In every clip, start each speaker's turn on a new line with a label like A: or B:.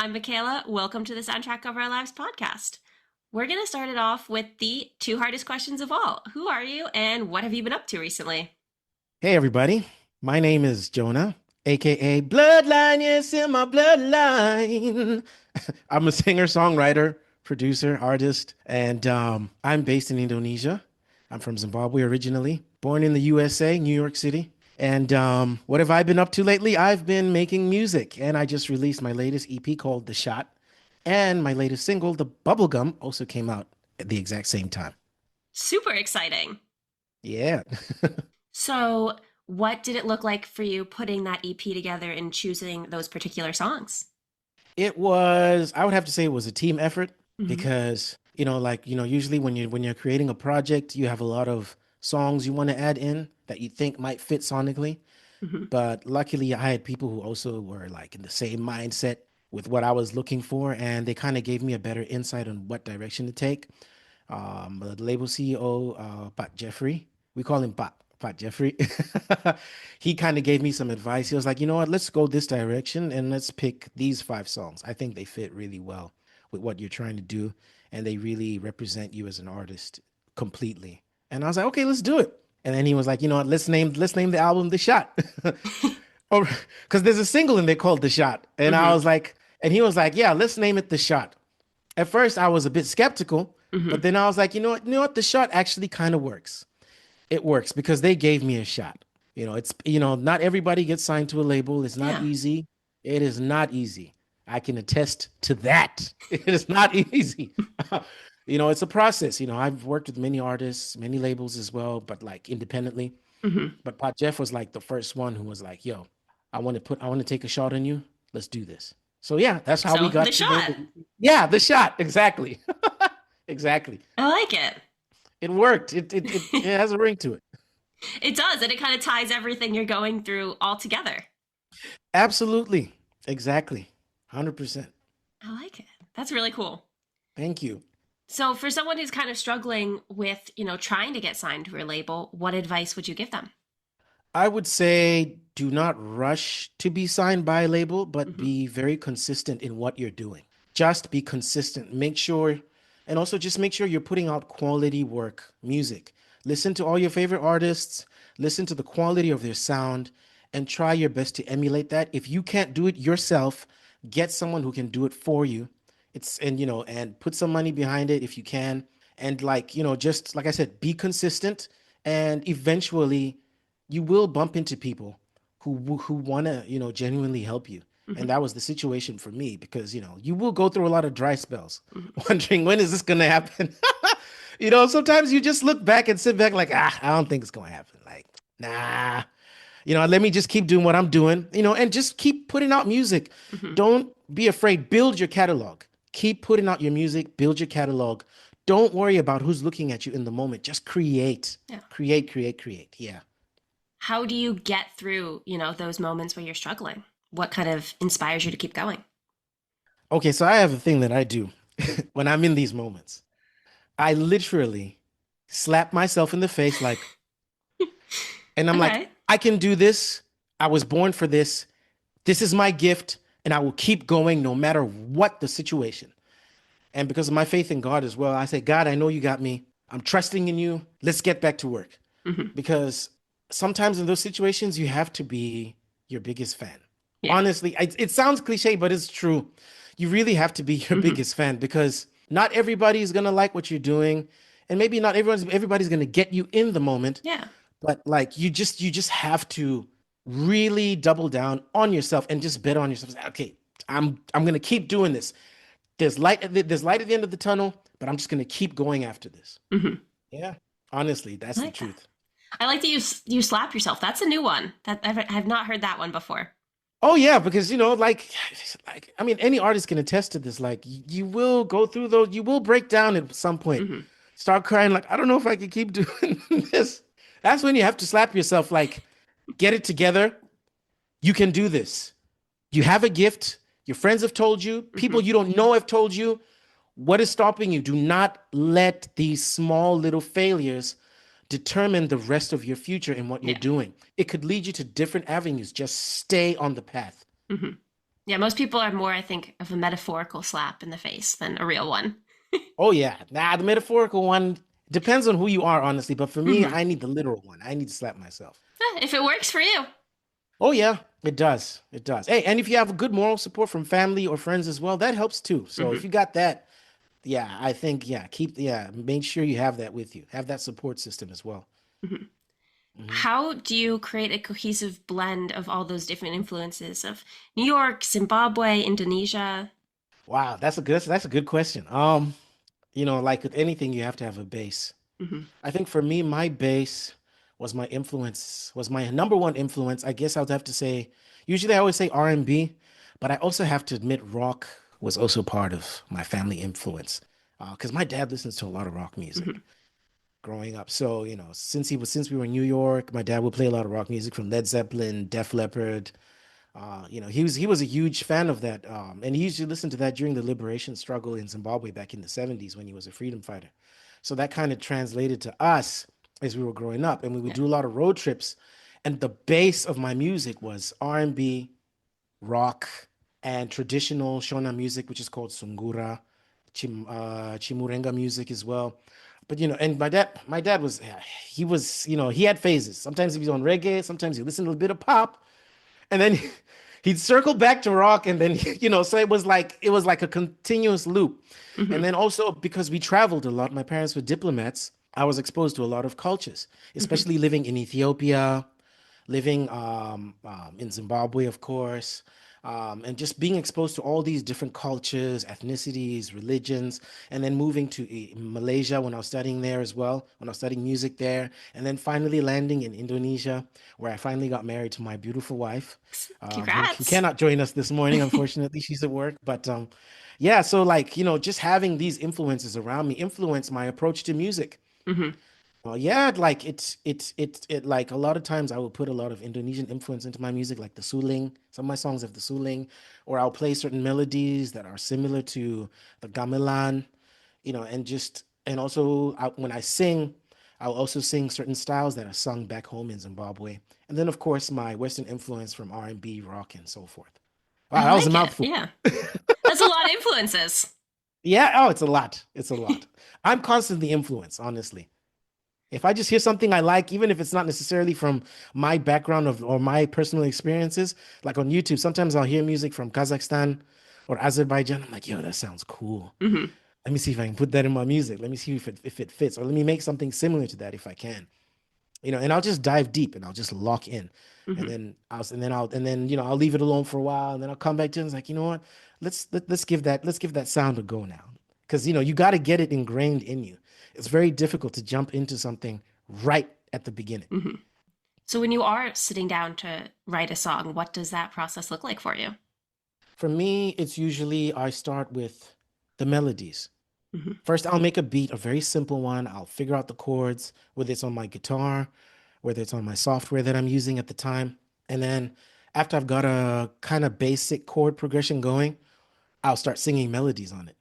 A: I'm Mackayla. Welcome to the Soundtrack of Our Lives podcast. We're going to start it off with the two hardest questions of all. Who are you and what have you been up to recently?
B: Hey everybody, my name is Jonah, aka Bloodline, yes, in my bloodline. I'm a singer, songwriter, producer, artist, and I'm based in Indonesia. I'm from Zimbabwe originally, born in the USA, New York City. And what have I been up to lately? I've been making music, and I just released my latest EP called The Shot, and my latest single, The Bubblegum, also came out at the exact same time.
A: Super exciting.
B: Yeah.
A: So, what did it look like for you putting that EP together and choosing those particular songs?
B: I would have to say it was a team effort
A: Hmm.
B: because, usually when you're creating a project, you have a lot of songs you want to add in that you think might fit sonically.
A: Hmm.
B: But luckily I had people who also were like in the same mindset with what I was looking for, and they kind of gave me a better insight on what direction to take. The label CEO, Pat Jeffrey, we call him Pat Jeffrey. He kind of gave me some advice. He was like, you know what, let's go this direction and let's pick these five songs. I think they fit really well with what you're trying to do, and they really represent you as an artist completely. And I was like, okay, let's do it. And then he was like, you know what, let's name the album The Shot. Or because there's a single in there called The Shot. And I
A: Hmm.
B: was like, and he was like, yeah, let's name it The Shot. At first, I was a bit skeptical, but
A: Hmm.
B: then I was like, you know what? The shot actually kind of works. It works because they gave me a shot. Not everybody gets signed to a label. It's not
A: Yeah.
B: easy. It is not easy. I can attest to that. It is not easy. It's a process. I've worked with many artists, many labels as well, but like independently.
A: Hmm.
B: But Pot Jeff was like the first one who was like, yo, I want to take a shot on you. Let's do this. So yeah, that's how we
A: So, the
B: got to name
A: shot.
B: it. Yeah, the shot. Exactly. Exactly.
A: I like it.
B: It worked. It has a ring to it.
A: It does, and it kind of ties everything you're going through all together.
B: Absolutely. Exactly. 100%.
A: I like it. That's really cool.
B: Thank you.
A: So, for someone who's kind of struggling with, trying to get signed to a label, what advice would you give them?
B: I would say do not rush to be signed by a label, but
A: Hmm.
B: be very consistent in what you're doing. Just be consistent. Make sure, and also just make sure you're putting out quality work, music. Listen to all your favorite artists, listen to the quality of their sound, and try your best to emulate that. If you can't do it yourself, get someone who can do it for you. And put some money behind it if you can. And just like I said, be consistent, and eventually you will bump into people who want to genuinely help you. And
A: Hmm.
B: that was the situation for me because you will go through a lot of dry spells
A: Hmm.
B: wondering when is this going to happen. Sometimes you just look back and sit back like, I don't think it's going to happen. Like, nah, let me just keep doing what I'm doing, and just keep putting out music.
A: Hmm.
B: Don't be afraid. Build your catalog. Keep putting out your music, build your catalog. Don't worry about who's looking at you in the moment. Just create,
A: Yeah.
B: create, create, create. Yeah.
A: How do you get through, those moments where you're struggling? What kind of inspires you to keep going?
B: Okay, so I have a thing that I do when I'm in these moments. I literally slap myself in the face like, and I'm like,
A: Okay.
B: I can do this. I was born for this. This is my gift, and I will keep going no matter what the situation. And because of my faith in God as well, I say, God, I know you got me. I'm trusting in you. Let's get back to work.
A: Hmm.
B: Because sometimes in those situations, you have to be your biggest fan.
A: Yeah.
B: Honestly, it sounds cliche, but it's true. You really have to be your
A: Hmm.
B: biggest fan because not everybody is gonna like what you're doing, and maybe not everybody's gonna get you in the moment.
A: Yeah.
B: But like you just have to really double down on yourself and just bet on yourself. Say, okay, I'm gonna keep doing this. There's light at the end of the tunnel, but I'm just gonna keep going after this.
A: Hmm.
B: Yeah, honestly,
A: I
B: that's the
A: like that.
B: truth.
A: I like that you slap yourself. That's a new one. That I've not heard that one before.
B: Oh yeah, because like I mean, any artist can attest to this. Like you will go through those, you will break down at some point,
A: Hmm.
B: start crying. Like I don't know if I can keep doing this. That's when you have to slap yourself. Like get it together. You can do this. You have a gift. Your friends have told you.
A: Hmm.
B: People you don't know have told you. What is stopping you? Do not let these small little failures determine the rest of your future and what you're
A: Yeah.
B: doing. It could lead you to different avenues. Just stay on the path.
A: Hmm. Yeah, most people are more, I think, of a metaphorical slap in the face than a real one.
B: Oh yeah. Nah, the metaphorical one depends on who you are, honestly. But for me,
A: Hmm.
B: I need the literal one. I need to slap myself.
A: If it works for you.
B: Oh yeah, it does. It does. Hey, and if you have good moral support from family or friends as well, that helps too. So if
A: Hmm.
B: you got that, yeah, I think make sure you have that with you. Have that support system as well.
A: Hmm.
B: Hmm.
A: How do you create a cohesive blend of all those different influences of New York, Zimbabwe, Indonesia?
B: Wow, that's a good question. Like with anything, you have to have a base.
A: Hmm.
B: I think for me, my base was my number one influence. I guess I would have to say, usually I always say R&B, but I also have to admit rock was also part of my family influence. Because my dad listens to a lot of rock music
A: Hmm.
B: growing up. So, since we were in New York, my dad would play a lot of rock music from Led Zeppelin, Def Leppard. He was a huge fan of that. And he used to listen to that during the liberation struggle in Zimbabwe back in the 70s when he was a freedom fighter. So that kind of translated to us as we were growing up, and we would
A: Yeah.
B: do a lot of road trips. And the base of my music was R&B, rock, and traditional Shona music, which is called Sungura, Chimurenga music as well. But and my dad was he had phases. Sometimes he was on reggae, sometimes he listened to a bit of pop, and then he'd circle back to rock, and then so it was like a continuous loop. And
A: Hmm.
B: then also because we traveled a lot, my parents were diplomats, I was exposed to a lot of cultures,
A: Hmm.
B: especially living in Ethiopia, living in Zimbabwe, of course, and just being exposed to all these different cultures, ethnicities, religions, and then moving to Malaysia when I was studying there as well, when I was studying music there, and then finally landing in Indonesia, where I finally got married to my beautiful wife, who
A: Congrats.
B: cannot join us this morning, unfortunately. She's at work, but yeah, so like, just having these influences around me influenced my approach to music.
A: Hmm.
B: Well, yeah, like like a lot of times I will put a lot of Indonesian influence into my music, like the suling. Some of my songs have the suling, or I'll play certain melodies that are similar to the gamelan, and also when I sing, I'll also sing certain styles that are sung back home in Zimbabwe. And then of course my Western influence from R&B, rock, and so forth.
A: I
B: Wow, that was a
A: like it.
B: mouthful.
A: Yeah. That's a lot of influences.
B: Yeah, oh, it's a lot. It's a lot. I'm constantly influenced, honestly. If I just hear something I like, even if it's not necessarily from my background of or my personal experiences, like on YouTube, sometimes I'll hear music from Kazakhstan or Azerbaijan. I'm like, yo, that sounds cool.
A: Hmm.
B: Let me see if I can put that in my music. Let me see if it fits, or let me make something similar to that if I can. And I'll just dive deep and I'll just lock in. And
A: Hmm.
B: then I'll leave it alone for a while, and then I'll come back to it and it's like, you know what? Let's give that sound a go now. Because you got to get it ingrained in you. It's very difficult to jump into something right at the beginning.
A: Hmm. So when you are sitting down to write a song, what does that process look like for you?
B: For me, it's usually I start with the melodies.
A: Hmm.
B: First, I'll make a beat, a very simple one. I'll figure out the chords, whether it's on my guitar, whether it's on my software that I'm using at the time. And then after I've got a kind of basic chord progression going, I'll start singing melodies on it.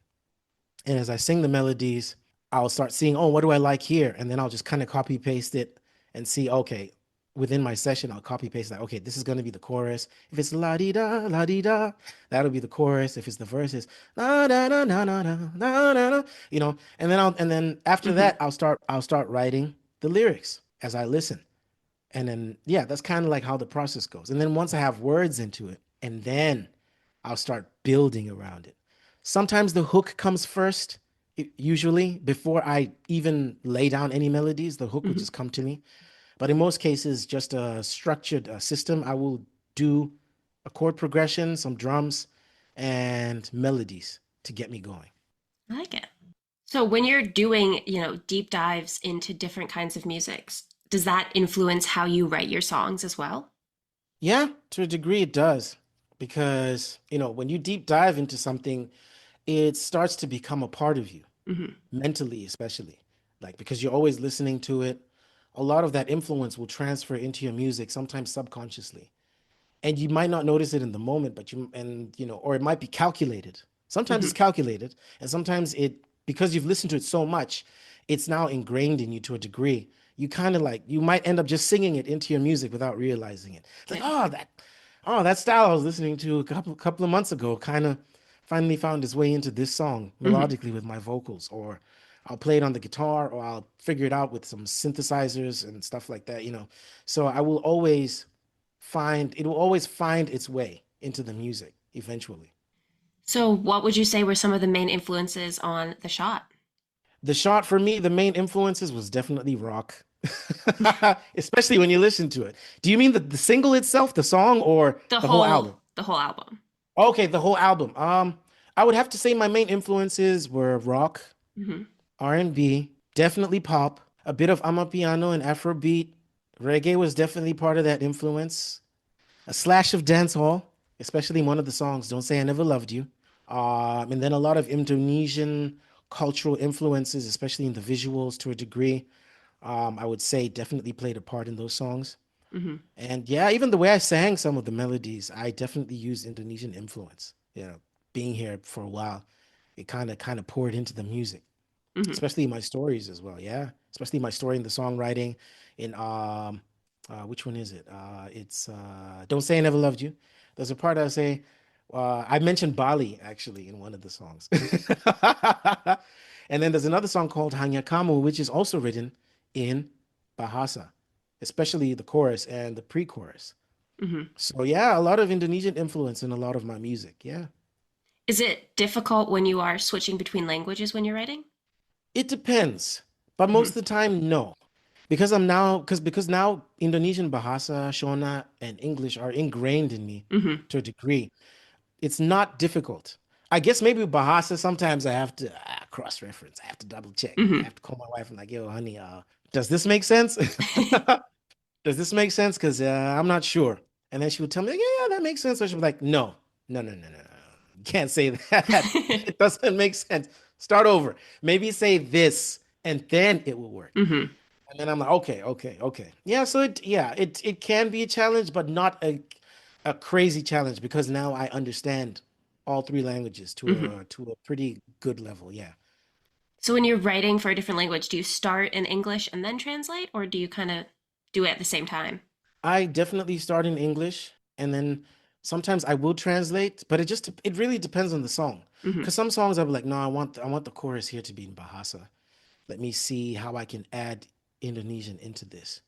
B: And as I sing the melodies, I'll start seeing, oh, what do I like here? And then I'll just kind of copy paste it and see, okay, within my session, I'll copy paste that. Okay, this is going to be the chorus. If it's la di da, that'll be the chorus. If it's the verses, na na na na na na na na, and then after
A: Hmm.
B: that, I'll start writing the lyrics as I listen. And then, yeah, that's kind of like how the process goes. And then once I have words into it, and then I'll start building around it. Sometimes the hook comes first, usually before I even lay down any melodies, the hook would
A: Hmm.
B: just come to me. But in most cases, just a structured system. I will do a chord progression, some drums, and melodies to get me going.
A: I like it. So when you're doing, deep dives into different kinds of musics, does that influence how you write your songs as well?
B: Yeah, to a degree it does. Because, when you deep dive into something, it starts to become a part of you,
A: Hmm.
B: mentally, especially. Like, because you're always listening to it, a lot of that influence will transfer into your music, sometimes subconsciously. And you might not notice it in the moment, or it might be calculated. Sometimes it's
A: Hmm.
B: calculated, and sometimes because you've listened to it so much, it's now ingrained in you to a degree. You kind of like, you might end up just singing it into your music without realizing it. It's like,
A: Yeah.
B: oh, that. Oh, that style I was listening to a couple of months ago kind of finally found its way into this song
A: Hmm.
B: melodically with my vocals, or I'll play it on the guitar, or I'll figure it out with some synthesizers and stuff like that, you know. So I will always find it will always find its way into the music eventually.
A: So, what would you say were some of the main influences on the shot?
B: The shot for me, the main influences was definitely rock. Especially when you listen to it. Do you mean the single itself, the song, or the whole album?
A: The whole album.
B: Okay, the whole album. I would have to say my main influences were rock,
A: Hmm.
B: R&B, definitely pop, a bit of amapiano and Afrobeat. Reggae was definitely part of that influence. A slash of dancehall, especially in one of the songs, "Don't Say I Never Loved You." And then a lot of Indonesian cultural influences, especially in the visuals to a degree. I would say definitely played a part in those songs.
A: Hmm.
B: And yeah, even the way I sang some of the melodies, I definitely used Indonesian influence. You know, being here for a while, it kind of poured into the music,
A: Hmm.
B: especially my stories as well. Yeah, especially my story in the songwriting. In which one is it? It's "Don't Say I Never Loved You." There's a part I say. I mentioned Bali actually in one of the songs. And then there's another song called Hanya Kamu, which is also written in Bahasa, especially the chorus and the pre-chorus.
A: Hmm.
B: So yeah, a lot of Indonesian influence in a lot of my music. Yeah.
A: Is it difficult when you are switching between languages when you're writing?
B: It depends, but most
A: Hmm.
B: of the time, no. Because now Indonesian Bahasa, Shona, and English are ingrained in me
A: Hmm.
B: to a degree. It's not difficult. I guess maybe Bahasa sometimes I have to cross-reference. I have to double check. I
A: Hmm.
B: have to call my wife and like, yo, honey, does this make sense? Does this make sense? Because I'm not sure. And then she would tell me, like, yeah, yeah, that makes sense. Or she'd be like, no, no, no, no, no, no. You can't say that. It doesn't make sense. Start over. Maybe say this, and then it will work.
A: Hmm.
B: And then I'm like, okay, okay, okay. Yeah, so it can be a challenge, but not a crazy challenge because now I understand all three languages
A: Hmm.
B: to a pretty good level. Yeah.
A: So, when you're writing for a different language, do you start in English and then translate, or do you kind of do it at the same time?
B: I definitely start in English and then sometimes I will translate, but it really depends on the song.
A: Hmm.
B: Because some songs I'll be like, no, I want the chorus here to be in Bahasa. Let me see how I can add Indonesian into this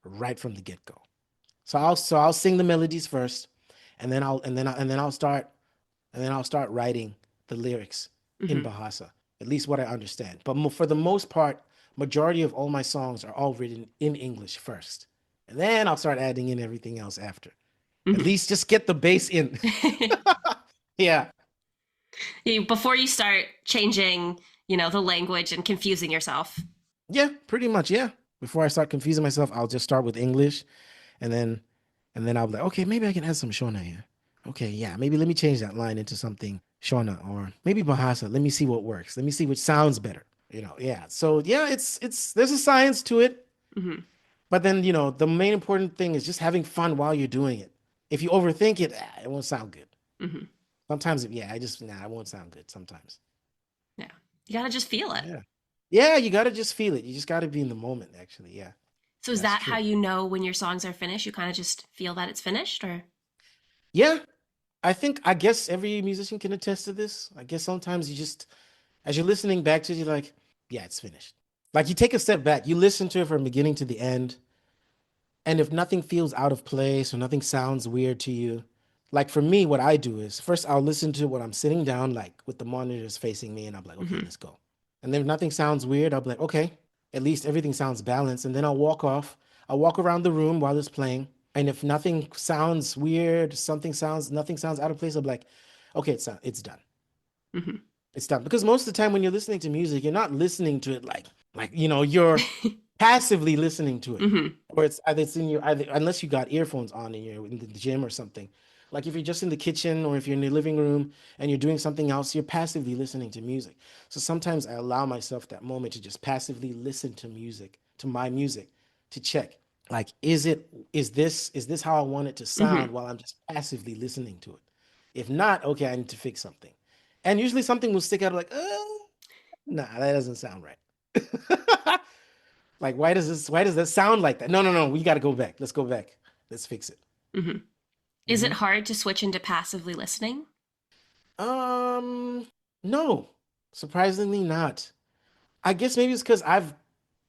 B: right from the get-go. So I'll sing the melodies first, and then I'll start writing the lyrics in
A: Hmm.
B: Bahasa, at least what I understand. But for the most part, majority of all my songs are all written in English first. And then I'll start adding in everything else after. At
A: Hmm.
B: least just get the bass in. Yeah.
A: Before you start changing, the language and confusing yourself.
B: Yeah, pretty much. Yeah. Before I start confusing myself, I'll just start with English and then I'll be like, okay, maybe I can add some Shona here. Okay, yeah, maybe let me change that line into something Shona or maybe Bahasa. Let me see what works. Let me see which sounds better. Yeah. So yeah, it's there's a science to it,
A: Hmm.
B: but then the main important thing is just having fun while you're doing it. If you overthink it, it won't sound good.
A: Hmm.
B: Sometimes, yeah, it won't sound good sometimes.
A: Yeah. You got to just feel it.
B: Yeah. Yeah, you gotta just feel it. You just gotta be in the moment, actually. Yeah,
A: So, is
B: that's
A: that how
B: true.
A: you know when your songs are finished? You kind of just feel that it's finished, or?
B: Yeah, I guess every musician can attest to this. I guess sometimes as you're listening back to it, you're like, yeah, it's finished. Like you take a step back, you listen to it from beginning to the end, and if nothing feels out of place or nothing sounds weird to you, like for me, what I do is first I'll listen to when I'm sitting down, like with the monitors facing me, and I'm like, okay,
A: Hmm.
B: let's go. And then if nothing sounds weird, I'll be like, okay, at least everything sounds balanced. And then I'll walk off. I'll walk around the room while it's playing. And if nothing sounds weird, nothing sounds out of place, I'll be like, okay, it's done.
A: Hmm.
B: It's done. Because most of the time when you're listening to music, you're not listening to it you're passively listening to it.
A: Hmm.
B: Or it's in your either unless you got earphones on and you're in the gym or something. Like if you're just in the kitchen or if you're in the living room and you're doing something else, you're passively listening to music. So sometimes I allow myself that moment to just passively listen to music, to my music, to check. Like, is this how I want it to
A: Hmm.
B: sound while I'm just passively listening to it? If not, okay, I need to fix something. And usually something will stick out like, nah, that doesn't sound right. Like, why does that sound like that? No, no, no, we got to go back. Let's go back. Let's fix it.
A: Hmm. Is it hard to switch into passively listening?
B: Um, no, surprisingly not. I guess maybe it's because I've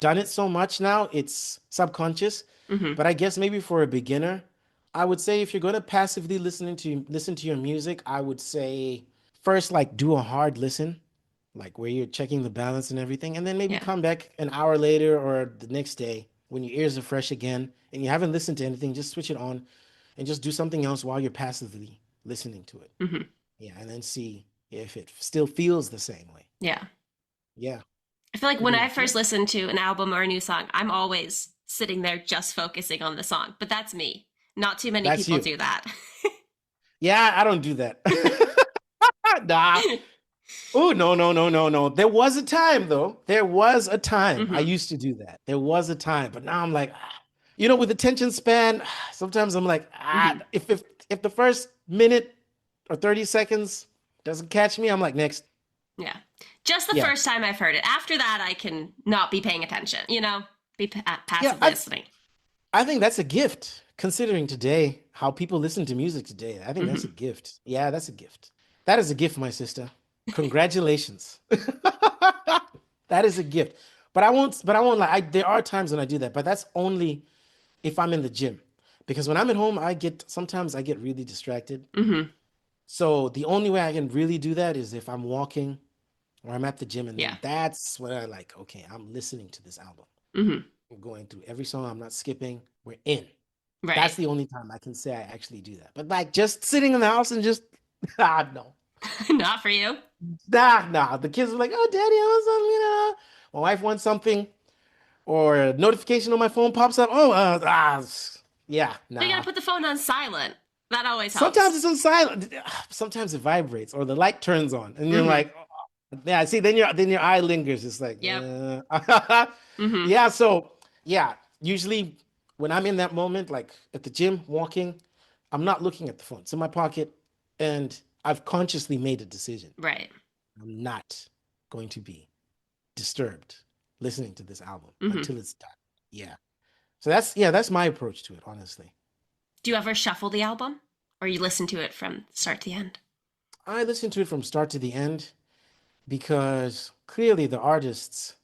B: done it so much now, it's subconscious.
A: Mm-hmm.
B: But I guess maybe for a beginner, I would say if you're going to passively listen to your music, I would say first like do a hard listen, like where you're checking the balance and everything, and then maybe
A: Yeah.
B: come back an hour later or the next day when your ears are fresh again and you haven't listened to anything, just switch it on and just do something else while you're passively listening to it.
A: Mm-hmm.
B: Yeah, and then see if it still feels the same way.
A: Yeah.
B: Yeah,
A: I feel like when
B: pretty
A: I
B: much. Yeah.
A: first listen to an album or a new song, I'm always sitting there just focusing on the song. But that's me. Not too many
B: That's
A: people
B: you.
A: do that.
B: Yeah, I don't do that. Nah. Oh, no, no, no, no, no. There was a time though. There was a time I
A: Mm-hmm.
B: used to do that. There was a time, but now I'm like, with attention span, sometimes I'm like,
A: Mm-hmm.
B: if the first minute or 30 seconds doesn't catch me, I'm like, next.
A: Yeah. Just the
B: Yeah.
A: first time I've heard it. After that, I can not be paying attention, be
B: Yeah,
A: passively listening.
B: I think that's a gift considering today how people listen to music today. I think that's a
A: Mm-hmm.
B: gift. Yeah, that's a gift. That is a gift, my sister. Congratulations. That is a gift. But I won't lie. There are times when I do that, but that's only if I'm in the gym. Because when I'm at home, sometimes I get really distracted.
A: Mm-hmm.
B: So the only way I can really do that is if I'm walking or I'm at the gym, and
A: Yeah.
B: then that's when I like, okay, I'm listening to this album.
A: Mm-hmm.
B: I'm going through every song. I'm not skipping. We're in.
A: Right.
B: That's the only time I can say I actually do that. But like just sitting in the house and just no.
A: Not for you.
B: Nah. The kids are like, oh, daddy, I want something, My wife wants something, or a notification on my phone pops up. Oh, yeah,
A: You gotta
B: nah.
A: put the phone on silent. That always
B: Sometimes
A: helps.
B: it's on silent. Sometimes it vibrates or the light turns on, and you're
A: Mm-hmm.
B: like, yeah. See, then your eye lingers. It's like,
A: Yep.
B: uh.
A: Mm-hmm.
B: Yeah. So yeah, usually when I'm in that moment, like at the gym walking, I'm not looking at the phone. It's in my pocket, and I've consciously made a decision.
A: Right.
B: I'm not going to be disturbed listening to this album
A: Mm-hmm.
B: until it's done. Yeah. So that's my approach to it, honestly.
A: Do you ever shuffle the album? Or you listen to it from start to end?
B: I listen to it from start to the end because clearly the artists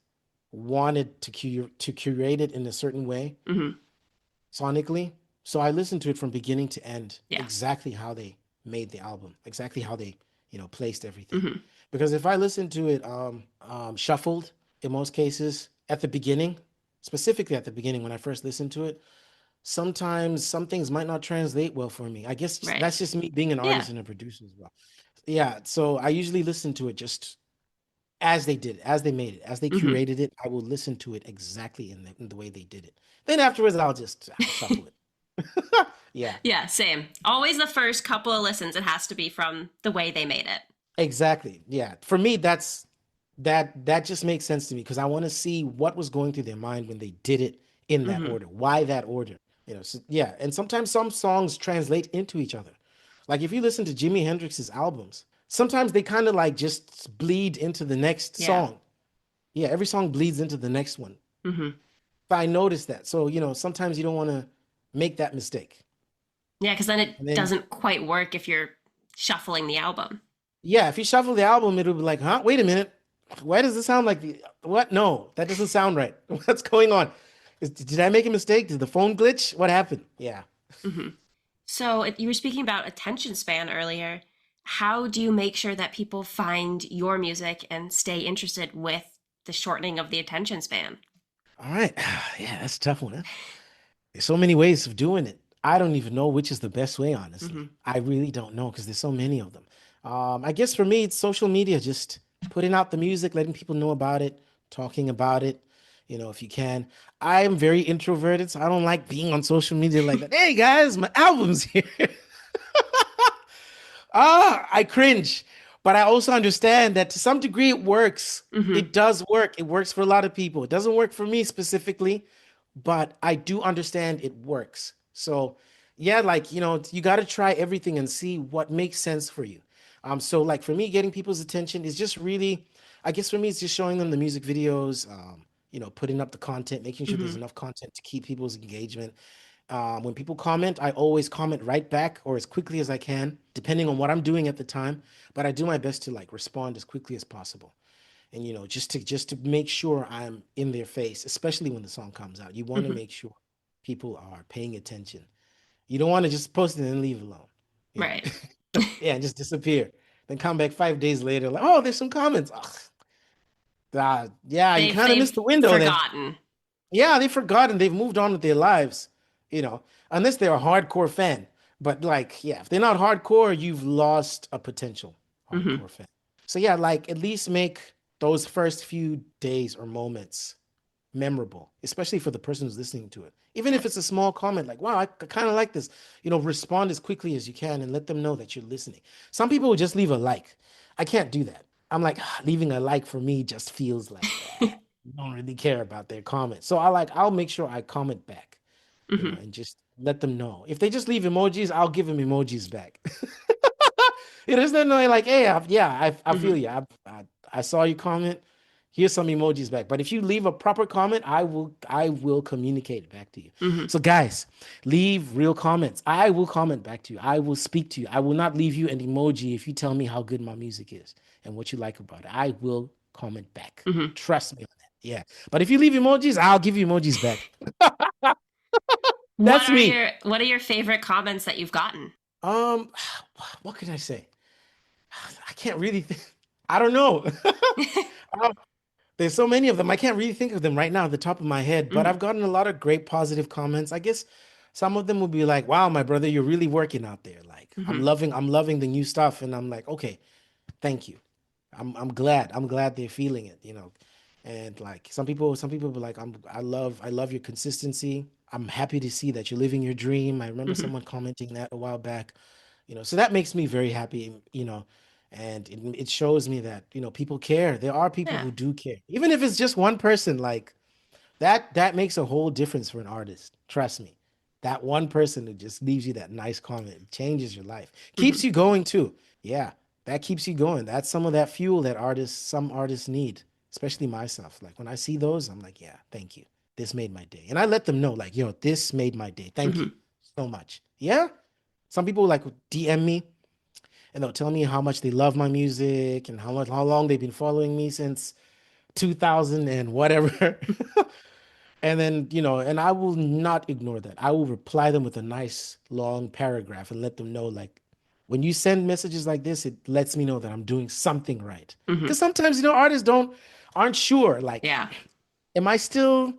B: wanted to curate it in a certain way
A: Mm-hmm.
B: sonically. So I listened to it from beginning to end,
A: Yeah.
B: exactly how they made the album, exactly how they, placed everything.
A: Mm-hmm.
B: Because if I listen to it shuffled in most cases at the beginning, specifically at the beginning when I first listened to it, sometimes some things might not translate well for me. I guess
A: Right.
B: that's just me being an
A: Yeah.
B: artist and a producer as well. Yeah, so I usually listen to it just as they did it, as they made it, as they
A: Mm-hmm.
B: curated it. I will listen to it exactly in the way they did it. Then afterwards, I'll shuffle it. Yeah,
A: Yeah, same. Always the first couple of listens, it has to be from the way they made it.
B: exactly. Yeah, for me, that just makes sense to me because I want to see what was going through their mind when they did it in that
A: Mm-hmm.
B: order. Why that order? So, yeah, and sometimes some songs translate into each other. Like if you listen to Jimi Hendrix's albums, sometimes they kind of like just bleed into the next
A: Yeah.
B: song. Yeah, every song bleeds into the next one.
A: Mm-hmm.
B: But I noticed that. So, sometimes you don't want to make that mistake.
A: Yeah, because then it
B: And then,
A: doesn't quite work if you're shuffling the album.
B: yeah, if you shuffle the album, it'll be like, huh? Wait a minute. Why does this sound like what? No, that doesn't sound right. What's going on? Did I make a mistake? Did the phone glitch? What happened? Yeah.
A: Mm-hmm. So you were speaking about attention span earlier. How do you make sure that people find your music and stay interested with the shortening of the attention span?
B: All right. Yeah, that's a tough one, huh? There's so many ways of doing it. I don't even know which is the best way, honestly.
A: Mm-hmm.
B: I really don't know because there's so many of them. I guess for me, it's social media, just putting out the music, letting people know about it, talking about it, if you can. I am very introverted, so I don't like being on social media like that. Hey guys, my album's here. I cringe. But I also understand that to some degree it works.
A: Mm-hmm.
B: It does work. It works for a lot of people. It doesn't work for me specifically, but I do understand it works. So, yeah, like, you got to try everything and see what makes sense for you. So like for me, getting people's attention is just really, I guess for me, it's just showing them the music videos, putting up the content, making sure
A: Mm-hmm.
B: there's enough content to keep people's engagement. When people comment, I always comment right back or as quickly as I can, depending on what I'm doing at the time. But I do my best to like respond as quickly as possible. And just to make sure I'm in their face, especially when the song comes out. You want to
A: Hmm.
B: make sure people are paying attention. You don't want to just post it and leave it alone. You know,
A: Right.
B: yeah, and just disappear. Then come back 5 days later, like, oh, there's some comments. Ugh, yeah, you kind of
A: They've
B: missed the window then.
A: forgotten.
B: Yeah, they've forgotten. They've moved on with their lives, you know, unless they're a hardcore fan. But like, yeah, if they're not hardcore, you've lost a potential
A: Hmm.
B: hardcore fan. So yeah, like at least make those first few days or moments memorable, especially for the person who's listening to it. Even
A: Yeah.
B: if it's a small comment, like, wow, I kind of like this, respond as quickly as you can and let them know that you're listening. Some people will just leave a like. I can't do that. I'm like, leaving a like for me just feels like, you don't really care about their comments. So I'll make sure I comment back,
A: Hmm.
B: and just let them know. If they just leave emojis, I'll give them emojis back. It is not knowing like, hey, I
A: Hmm.
B: feel you. I saw your comment. Here's some emojis back. But if you leave a proper comment, I will communicate back to you.
A: Hmm.
B: So guys, leave real comments. I will comment back to you. I will speak to you. I will not leave you an emoji if you tell me how good my music is and what you like about it. I will comment back.
A: Hmm.
B: Trust me on that. Yeah. But if you leave emojis, I'll give you emojis back.
A: What
B: That's
A: are
B: me.
A: your favorite comments that you've gotten?
B: Um, what can I say? I can't really think. I don't know. Um, There's so many of them. I can't really think of them right now at the top of my head, but
A: Hmm.
B: I've gotten a lot of great positive comments. I guess some of them will be like, "Wow, my brother, you're really working out there. Like,
A: Hmm.
B: I'm loving the new stuff." And I'm like, "Okay, thank you. I'm glad. I'm glad they're feeling it. And like some people be like, I love your consistency. I'm happy to see that you're living your dream. I remember
A: Hmm.
B: someone commenting that a while back. So that makes me very happy. And it shows me that, people care. There are people
A: Yeah.
B: who do care. Even if it's just one person, like that makes a whole difference for an artist. Trust me. That one person who just leaves you that nice comment changes your life.
A: Hmm.
B: Keeps you going too. Yeah, that keeps you going. That's some of that fuel that some artists need, especially myself. Like when I see those, I'm like, yeah, thank you. This made my day. And I let them know, like, this made my day. Thank you
A: Hmm.
B: so much. Yeah. Some people like DM me and they'll tell me how much they love my music and how long they've been following me since 2000 and whatever. And then, and I will not ignore that. I will reply them with a nice long paragraph and let them know, like, when you send messages like this, it lets me know that I'm doing something right.
A: Hmm.
B: Because sometimes, artists aren't sure. Like,
A: Yeah.
B: am I still,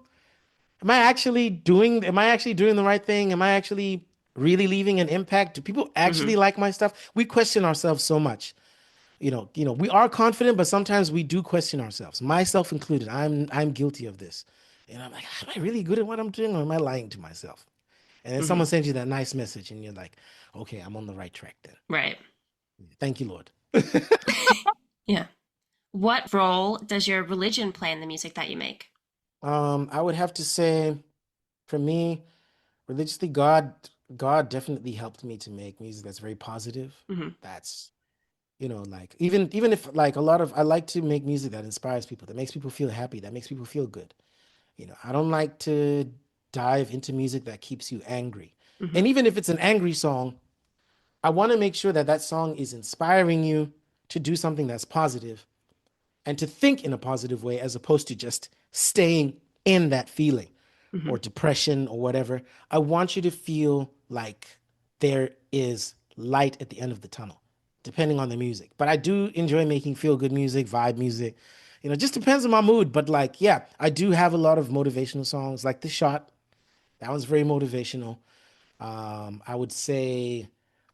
B: am I actually doing the right thing? Am I actually really leaving an impact? Do people
A: Hmm.
B: actually like my stuff? We question ourselves so much. We are confident, but sometimes we do question ourselves, myself included. I'm guilty of this. And I'm like, am I really good at what I'm doing, or am I lying to myself? And then
A: Hmm.
B: someone sends you that nice message, and you're like, okay, I'm on the right track then.
A: Right.
B: Thank you, Lord.
A: Yeah. What role does your religion play in the music that you make?
B: I would have to say, for me, religiously, God definitely helped me to make music that's very positive.
A: Hmm.
B: That's like even if like a lot of I like to make music that inspires people, that makes people feel happy, that makes people feel good. I don't like to dive into music that keeps you angry.
A: Hmm.
B: And even if it's an angry song, I want to make sure that that song is inspiring you to do something that's positive and to think in a positive way as opposed to just staying in that feeling
A: Hmm.
B: or depression or whatever. I want you to feel like there is light at the end of the tunnel, depending on the music. But I do enjoy making feel good music, vibe music. It just depends on my mood. But like, yeah, I do have a lot of motivational songs, like The Shot. That was very motivational. I would say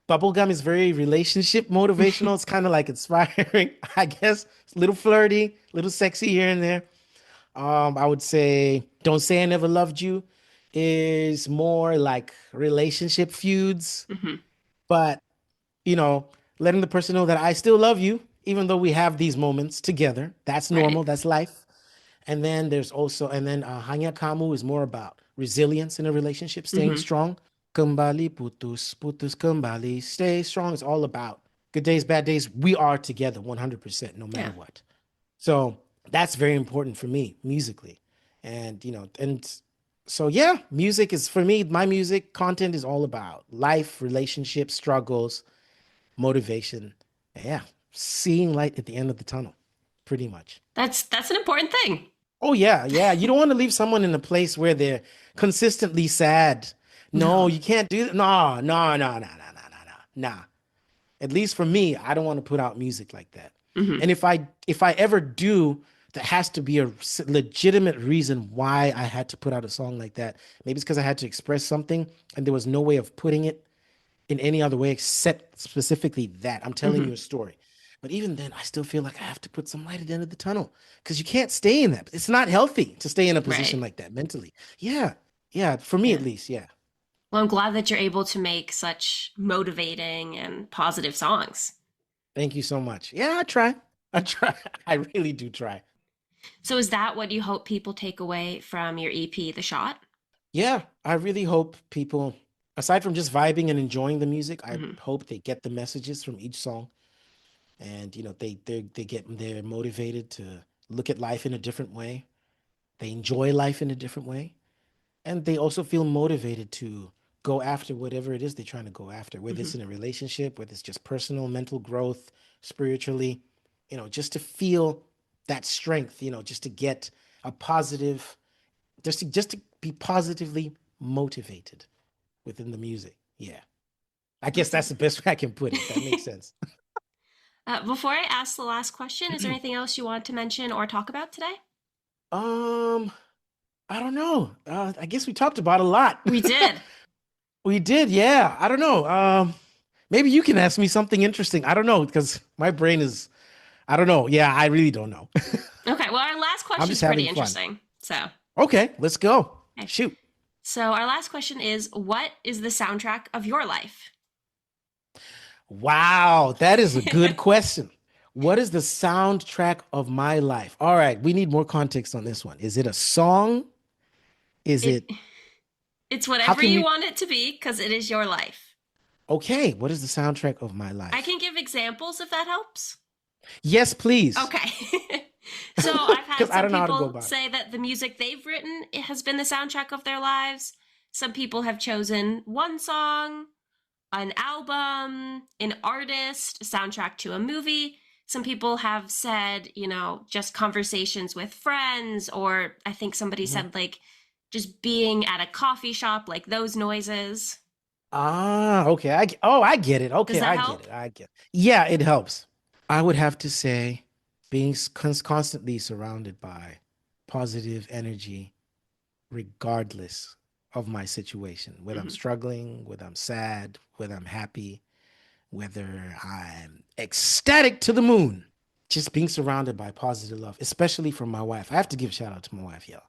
B: Bubblegum is very relationship motivational. It's kind of like inspiring, I guess. It's a little flirty, a little sexy here and there. I would say Don't Say I Never Loved You is more like relationship feuds,
A: Hmm.
B: but you know, letting the person know that I still love you, even though we have these moments together. That's
A: Right.
B: normal, that's life. And then Hanya Kamu is more about resilience in a relationship, staying
A: Hmm.
B: strong. Kembali putus, putus kembali, stay strong. It's all about good days, bad days. We are together 100%, no matter
A: Yeah.
B: what. So that's very important for me musically. And So yeah, music is for me, my music content is all about life, relationships, struggles, motivation. Yeah, seeing light at the end of the tunnel, pretty much.
A: That's an important thing.
B: Oh yeah, yeah. You don't want to leave someone in a place where they're consistently sad. No,
A: No.
B: you can't do that. No, no, no, no, no, no, no, no. Nah. At least for me, I don't want to put out music like that.
A: Hmm.
B: And if I ever do, there has to be a legitimate reason why I had to put out a song like that. Maybe it's because I had to express something and there was no way of putting it in any other way except specifically that. I'm telling you a
A: Hmm.
B: story. But even then, I still feel like I have to put some light at the end of the tunnel because you can't stay in that. It's not healthy to stay in a position
A: Right.
B: like that mentally. Yeah. Yeah. For me,
A: Yeah.
B: at least. Yeah.
A: Well, I'm glad that you're able to make such motivating and positive songs.
B: Thank you so much. Yeah. I try. I try. I really do try.
A: So is that what you hope people take away from your EP, The Shot?
B: Yeah. I really hope people, aside from just vibing and enjoying the music, I
A: Hmm.
B: hope they get the messages from each song and, they're motivated to look at life in a different way. They enjoy life in a different way. And they also feel motivated to go after whatever it is they're trying to go after, whether
A: Hmm.
B: it's in a relationship, whether it's just personal mental growth, spiritually, just to feel that strength, just to get a positive, just to be positively motivated within the music. Yeah. I guess that's
A: Awesome.
B: the best way I can put it, if that makes sense.
A: Before I ask the last question, is there anything else you want to mention or talk about today?
B: um, I don't know. I guess we talked about a lot.
A: We did.
B: We did, yeah. I don't know. Maybe you can ask me something interesting. I don't know because my brain is, I don't know. Yeah, I really don't know.
A: Okay, well, our last
B: I'm
A: question
B: just
A: is pretty
B: having fun.
A: interesting. So,
B: Okay, let's go.
A: okay.
B: Shoot.
A: So, our last question is what is the soundtrack of your life?
B: Wow, that is a good question. What is the soundtrack of my life? All right, we need more context on this one. Is it a song? Is
A: it
B: it,
A: it's
B: how
A: whatever
B: can
A: you
B: we,
A: want it to be because it is your life.
B: okay, what is the soundtrack of my
A: I
B: life?
A: can give examples if that helps.
B: Yes, please.
A: Okay. So, I've
B: Because
A: had
B: I
A: some
B: don't know how to go
A: people
B: about it.
A: say that the music they've written it has been the soundtrack of their lives. Some people have chosen one song, an album, an artist, a soundtrack to a movie. Some people have said, just conversations with friends, or I think somebody
B: Mhm.
A: said, like, just being at a coffee shop, like those noises.
B: Ah, okay. I get it.
A: Does
B: Okay,
A: that
B: I get
A: help?
B: it. I get it. Yeah, it helps. I would have to say being constantly surrounded by positive energy, regardless of my situation, whether I'm
A: Hmm.
B: struggling, whether I'm sad, whether I'm happy, whether I'm ecstatic to the moon. Just being surrounded by positive love, especially from my wife. I have to give a shout out to my wife, y'all.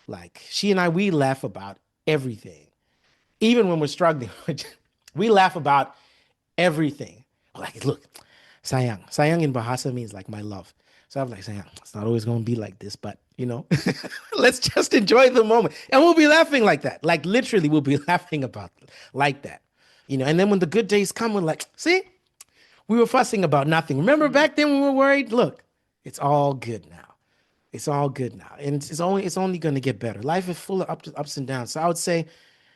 B: Like she and I, we laugh about everything even when we're struggling, we laugh about everything. Like, look, sayang. Sayang in Bahasa means like my love. So I'm like, sayang, it's not always going to be like this, but let's just enjoy the moment. And we'll be laughing like that. Like, literally, we'll be laughing about like that. And then when the good days come, we're like, see, we were fussing about nothing. Remember
A: Hmm.
B: back then when we were worried? Look, it's all good now. It's all good now. And it's only going to get better. Life is full of ups and downs. So I would say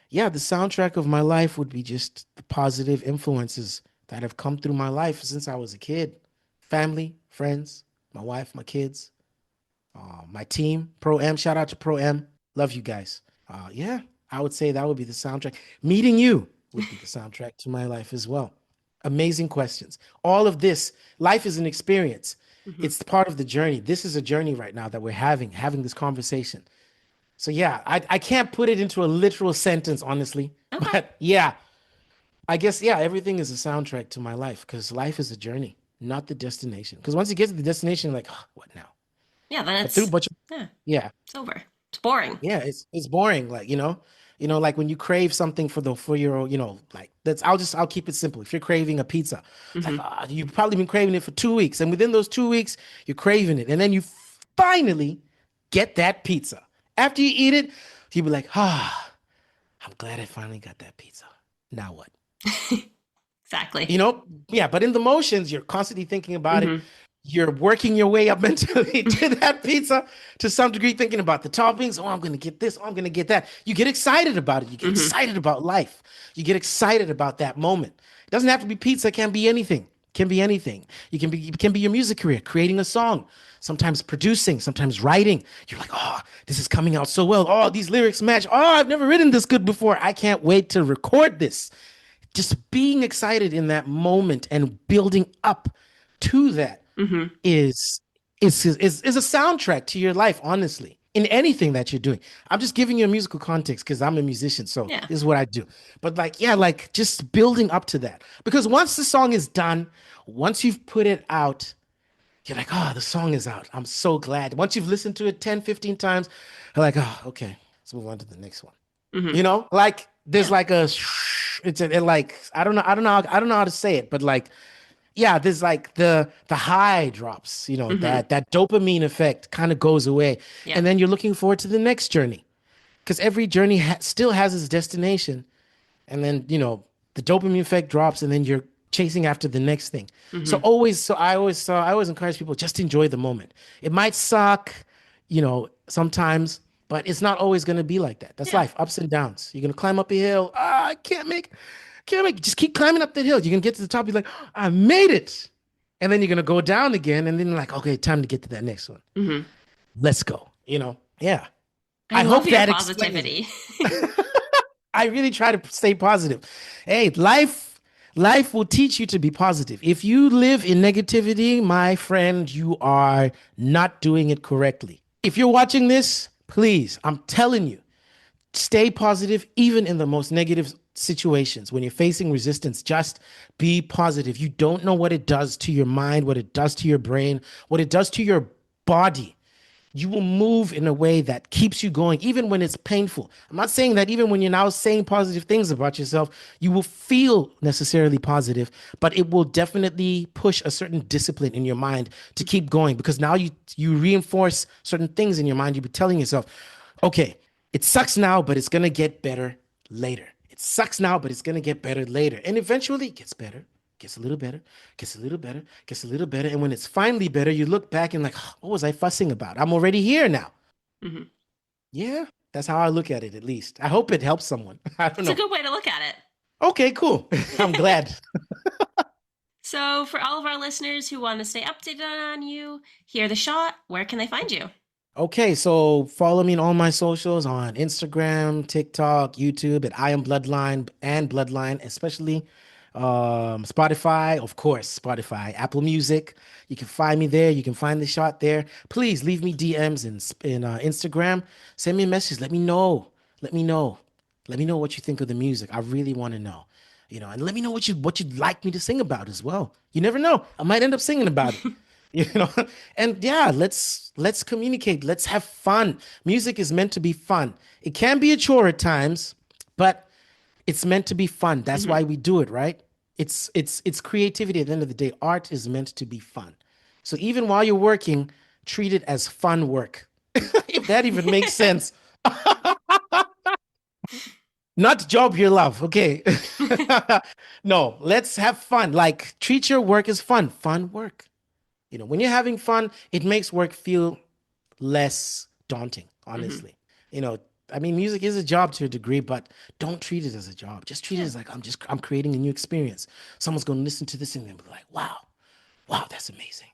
B: yeah, the soundtrack of my life would be just the positive influences that have come through my life since I was a kid. Family, friends, my wife, my kids, my team, Pro M. Shout out to Pro M. Love you guys. Yeah, I would say that would be the soundtrack. Meeting you would be the soundtrack to my life as well. Amazing questions. All of this, life is an experience.
A: Hmm.
B: It's part of the journey. This is a journey right now that we're having this conversation. So yeah, I can't put it into a literal sentence, honestly.
A: Okay.
B: But yeah, I guess yeah, everything is a soundtrack to my life because life is a journey, not the destination. Because once you get to the destination, you're like, "Ah, what now?"
A: Yeah, then
B: But through
A: it's,
B: but
A: yeah,
B: yeah,
A: it's over. It's boring.
B: yeah, it's boring. Like like when you crave something for your like that's I'll keep it simple. If you're craving a pizza, it's like
A: Hmm.
B: you've probably been craving it for 2 weeks, and within those 2 weeks, you're craving it, and then you finally get that pizza. After you eat it, you be like, ah. I'm glad I finally got that pizza. Now what?
A: Exactly.
B: Yeah, but in the motions, you're constantly thinking about it.
A: Hmm.
B: you're working your way up mentally to that pizza to some degree, thinking about the toppings. Oh, I'm going to get this. Oh, I'm going to get that. You get excited about it. You get
A: Hmm.
B: excited about life. You get excited about that moment. It doesn't have to be pizza. It can be anything. Can be anything. It can be your music career, creating a song, sometimes producing, sometimes writing. You're like, oh, this is coming out so well. Oh, these lyrics match. Oh, I've never written this good before. I can't wait to record this. Just being excited in that moment and building up to that
A: Hmm.
B: is is a soundtrack to your life, honestly, in anything that you're doing. I'm just giving you a musical context because I'm a musician, so
A: Yeah.
B: this is what I do. But like, yeah, like just building up to that. Because once the song is done, once you've put it out, you're like, oh, the song is out. I'm so glad. Once you've listened to it 10, 15 times, you're like, oh, okay, let's move on to the next one.
A: Hmm.
B: Like there's
A: Yeah.
B: like a it's a, it like I don't know how to say it, but like yeah, there's like the high drops,
A: Hmm.
B: that dopamine effect kind of goes away,
A: Yeah.
B: and then you're looking forward to the next journey because every journey still has its destination, and then the dopamine effect drops, and then you're chasing after the next thing. So
A: Hmm.
B: always, I always encourage people just enjoy the moment. It might suck, sometimes, but it's not always going to be like that. That's
A: Yeah.
B: life, ups and downs. You're gonna climb up a hill. Ah, I can't make. Just keep climbing up that hill. You're gonna get to the top. You're like, I made it, and then you're gonna go down again, and then like, okay, time to get to that next one.
A: Hmm.
B: Let's go. Yeah.
A: I
B: I
A: love
B: hope
A: your
B: that explains it.
A: positivity.
B: I really try to stay positive. Hey, life will teach you to be positive. If you live in negativity, my friend, you are not doing it correctly. If you're watching this, please, I'm telling you, stay positive even in the most negative situations. When you're facing resistance, just be positive. You don't know what it does to your mind, what it does to your brain, what it does to your body. You will move in a way that keeps you going, even when it's painful. I'm not saying that even when you're now saying positive things about yourself, you will feel necessarily positive, but it will definitely push a certain discipline in your mind to keep going because now you reinforce certain things in your mind. You'll be telling yourself, okay, it sucks now, but it's gonna get better later. It sucks now, but it's gonna get better later. And eventually it gets better, gets a little better, gets a little better, gets a little better. And when it's finally better, you look back and like, what was I fussing about? I'm already here now.
A: Hmm.
B: Yeah, that's how I look at it, at least. I hope it helps someone. I don't
A: It's a
B: know.
A: good way to look at
B: Okay, cool. I'm
A: it.
B: glad.
A: So, for all of our listeners who want to stay updated on you, hear the shot, where can they find you?
B: Okay, so follow me on all my socials on Instagram, TikTok, YouTube at I am Bloodline and Bloodline, especially Spotify, of course, Spotify, Apple Music. You can find me there. You can find the shot there. Please leave me DMs in Instagram. Send me a message. Let me know. Let me know. Let me know what you think of the music. I really want to know. And let me know what you'd like me to sing about as well. You never know. I might end up singing about it. you know and yeah, let's communicate, let's have fun. Music is meant to be fun. It can be a chore at times, but it's meant to be fun. That's
A: Hmm.
B: why we do it, right? It's creativity. At the end of the day, art is meant to be fun. So even while you're working, treat it as fun work. If that even makes sense. Not job you love, okay? No, let's have fun. Like, treat your work as fun work. When you're having fun, it makes work feel less daunting,
A: Hmm.
B: honestly. You know, I mean, music is a job to a degree, but don't treat it as a job. Just treat it
A: Yeah.
B: as like I'm creating a new experience. Someone's gonna listen to this and they'll be like, wow, that's amazing.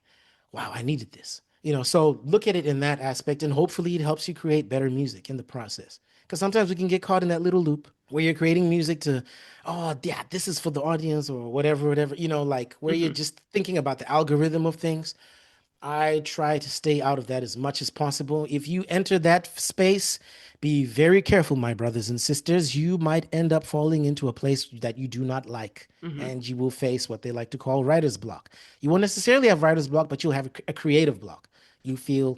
B: Wow, I needed this. So look at it in that aspect, and hopefully it helps you create better music in the process. Because sometimes we can get caught in that little loop where you're creating music to, oh yeah, this is for the audience or whatever, like where you're
A: Hmm.
B: just thinking about the algorithm of things. I try to stay out of that as much as possible. If you enter that space, be very careful, my brothers and sisters. You might end up falling into a place that you do not like,
A: Hmm.
B: and you will face what they like to call writer's block. You won't necessarily have writer's block, but you'll have a creative block. You feel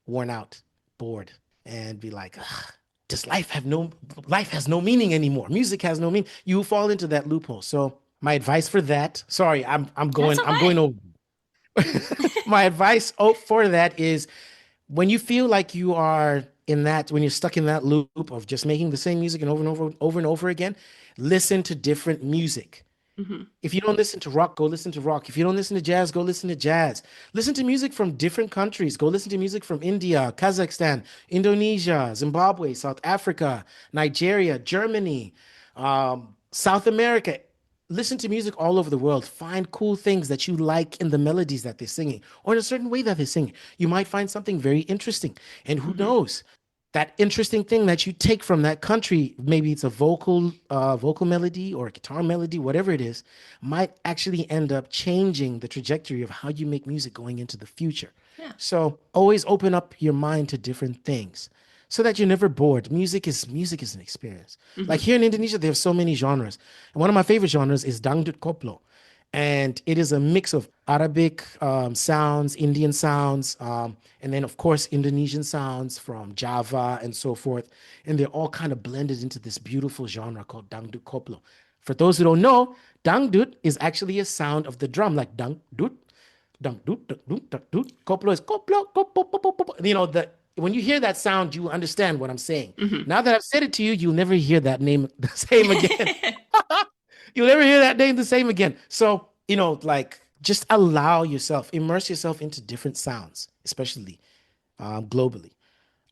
B: worn out, bored, and be like, "Ugh, does life has no meaning anymore. Music has no meaning." You fall into that loophole. So my advice for that, sorry,
A: That's
B: I'm going
A: okay.
B: over. My advice for that is when you feel like you are when you're stuck in that loop of just making the same music and over and over and over again, listen to different music.
A: Hmm.
B: If you don't listen to rock, go listen to rock. If you don't listen to jazz, go listen to jazz. Listen to music from different countries. Go listen to music from India, Kazakhstan, Indonesia, Zimbabwe, South Africa, Nigeria, Germany, South America. Listen to music all over the world. Find cool things that you like in the melodies that they're singing or in a certain way that they're singing. You might find something very interesting. And who
A: Hmm.
B: knows? That interesting thing that you take from that country, maybe it's a vocal melody or a guitar melody, whatever it is, might actually end up changing the trajectory of how you make music going into the future.
A: Yeah.
B: So always open up your mind to different things so that you're never bored. Music is an experience.
A: Hmm.
B: Like here in Indonesia, they have so many genres. And one of my favorite genres is dangdut koplo. And it is a mix of Arabic sounds, Indian sounds, and then of course Indonesian sounds from Java and so forth. And they're all kind of blended into this beautiful genre called dangdut koplo. For those who don't know, dangdut is actually a sound of the drum, like dangdut, dangdut, dangdut, dangdut. Koplo is koplo, koplo, koplo, koplo. You know, when you hear that sound, you understand what I'm saying.
A: Hmm.
B: Now that I've said it to you, you'll never hear that name the same again. You'll never hear that name the same again. So, like just allow yourself, immerse yourself into different sounds, especially globally.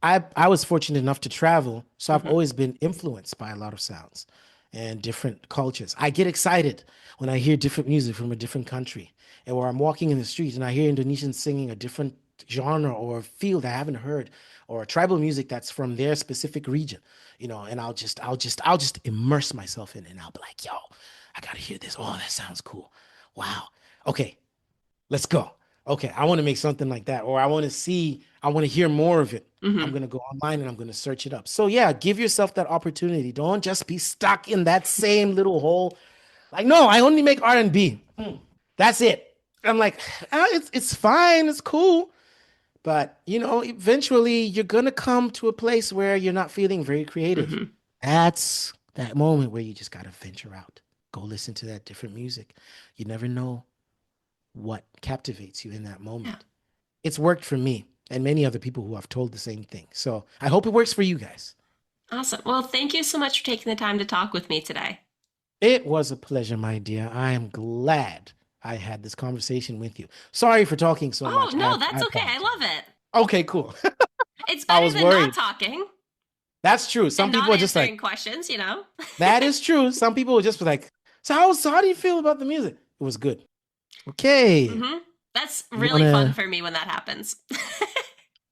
B: I was fortunate enough to travel, so I've
A: Hmm.
B: always been influenced by a lot of sounds and different cultures. I get excited when I hear different music from a different country, and where I'm walking in the street and I hear Indonesians singing a different genre or field I haven't heard, or tribal music that's from their specific region, and I'll just immerse myself in it, and I'll be like, yo, I gotta hear this. Oh, that sounds cool. Wow. Okay, let's go. Okay, I want to make something like that, or I want to hear more of it. I'm
A: Hmm.
B: going to go online and I'm going to search it up. So yeah, give yourself that opportunity. Don't just be stuck in that same little hole. Like, no, I only make R&B. That's it. I'm like, it's fine, it's cool, but eventually you're going to come to a place where you're not feeling very creative.
A: Hmm.
B: That's that moment where you just got to venture out. Go listen to that different music. You never know what captivates you in that
A: Yeah.
B: moment. It's worked for me and many other people who have told the same thing. So I hope it works for you guys.
A: Awesome. Well, thank you so much for taking the time to talk with me today.
B: It was a pleasure, my dear. I am glad I had this conversation with you. Sorry for talking so
A: Oh,
B: much.
A: no,
B: I
A: that's okay. I
B: apologize.
A: love it.
B: Okay, cool.
A: It's
B: I
A: better
B: was
A: than not
B: worried.
A: talking
B: That's true. Some
A: and
B: people
A: not
B: are just like,
A: answering questions.
B: that is true. Some people will just be like, so how do you feel about the music? It was good. Okay.
A: Hmm. That's
B: You
A: really fun
B: wanna
A: for me when that happens.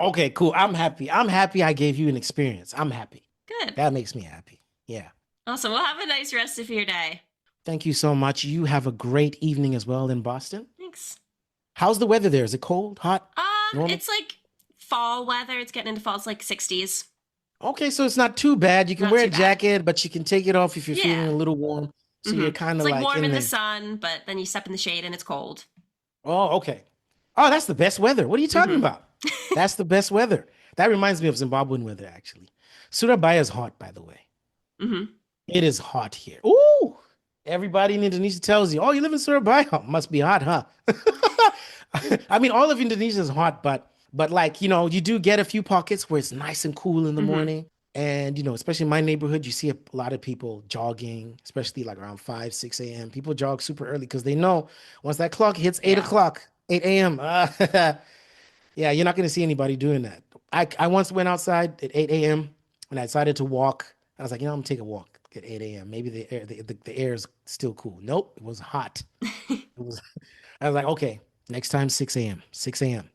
B: Okay, cool. I'm happy. I'm happy I gave you an experience. I'm happy.
A: Good.
B: That makes me happy. Yeah.
A: Awesome. Well, have a nice rest of your day.
B: Thank you so much. You have a great evening as well in Boston.
A: Thanks.
B: How's the weather there? Is it cold, hot, normal?
A: It's like fall weather. It's getting into fall. It's like 60s.
B: Okay, so it's not too bad. You can
A: Not
B: wear a
A: too bad.
B: jacket, but you can take it off if you're feeling
A: Yeah.
B: a little warm. So
A: Hmm.
B: you're kind
A: It's
B: of
A: like
B: like
A: warm
B: in
A: in the
B: there.
A: sun, but then you step in the shade and it's cold.
B: Oh, okay. Oh, that's the best weather. What are you talking
A: Hmm.
B: about? That's the best weather. That reminds me of Zimbabwean weather, actually. Surabaya is hot, by the way.
A: Hmm.
B: It is hot here. Ooh, everybody in Indonesia tells you, oh, you live in Surabaya. Must be hot, huh? I mean, all of Indonesia is hot, but like, you do get a few pockets where it's nice and cool in the
A: Hmm.
B: morning. And, especially in my neighborhood, you see a lot of people jogging, especially like around 5, 6 a.m. People jog super early because they know once that clock hits 8
A: Yeah.
B: o'clock, 8 a.m., yeah, you're not going to see anybody doing that. I once went outside at 8 a.m. and I decided to walk. I was like, I'm going to take a walk at 8 a.m. Maybe the air is still cool. Nope, it was hot. It was, I was like, okay, next time 6 a.m., 6 a.m.,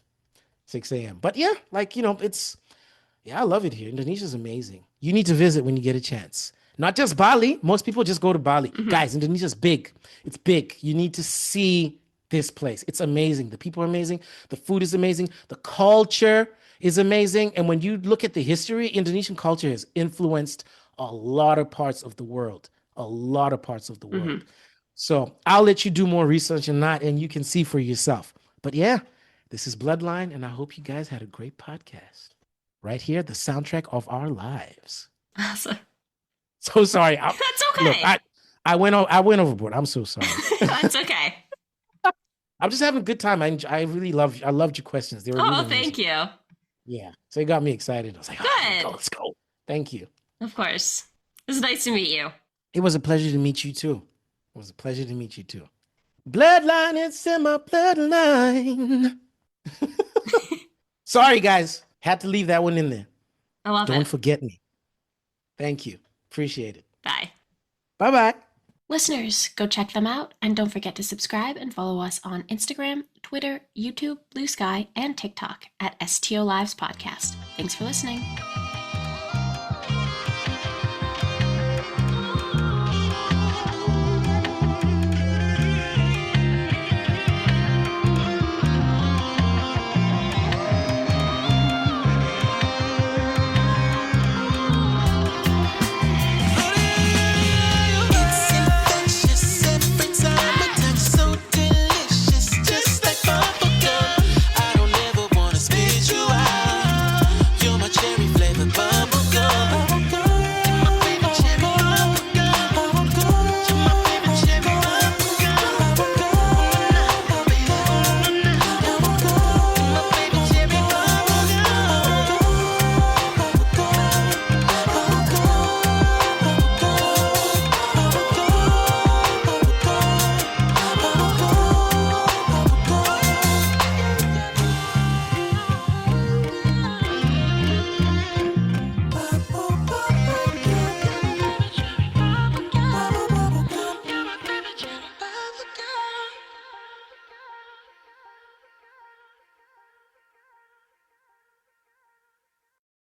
B: 6 a.m. But yeah, like, yeah, I love it here. Indonesia's amazing. You need to visit when you get a chance. Not just Bali. Most people just go to Bali.
A: Hmm.
B: Guys, Indonesia's big. It's big. You need to see this place. It's amazing. The people are amazing. The food is amazing. The culture is amazing. And when you look at the history, Indonesian culture has influenced a lot of parts of the world. A lot of parts of the world.
A: Hmm.
B: So I'll let you do more research on that and you can see for yourself. But yeah, this is Bloodline, and I hope you guys had a great podcast right here, the soundtrack of our lives.
A: Awesome.
B: So sorry.
A: That's
B: Look,
A: okay.
B: I went overboard. I'm so sorry.
A: That's okay.
B: I'm just having a good time. I loved your questions. They were really
A: Oh,
B: amazing.
A: thank you.
B: Yeah. So it got me excited. I was like, oh, here we go.
A: Good.
B: Let's go. Thank you.
A: Of course. It's nice to meet you.
B: It was a pleasure to meet you too. It was a pleasure to meet you too. Bloodline, it's in my bloodline. Sorry, guys. Had to leave that one in there.
A: I love it.
B: Don't forget me. Thank you. Appreciate it.
A: Bye.
B: Bye-bye.
A: Listeners, go check them out, and don't forget to subscribe and follow us on Instagram, Twitter, YouTube, Blue Sky, and TikTok at STO Lives Podcast. Thanks for listening.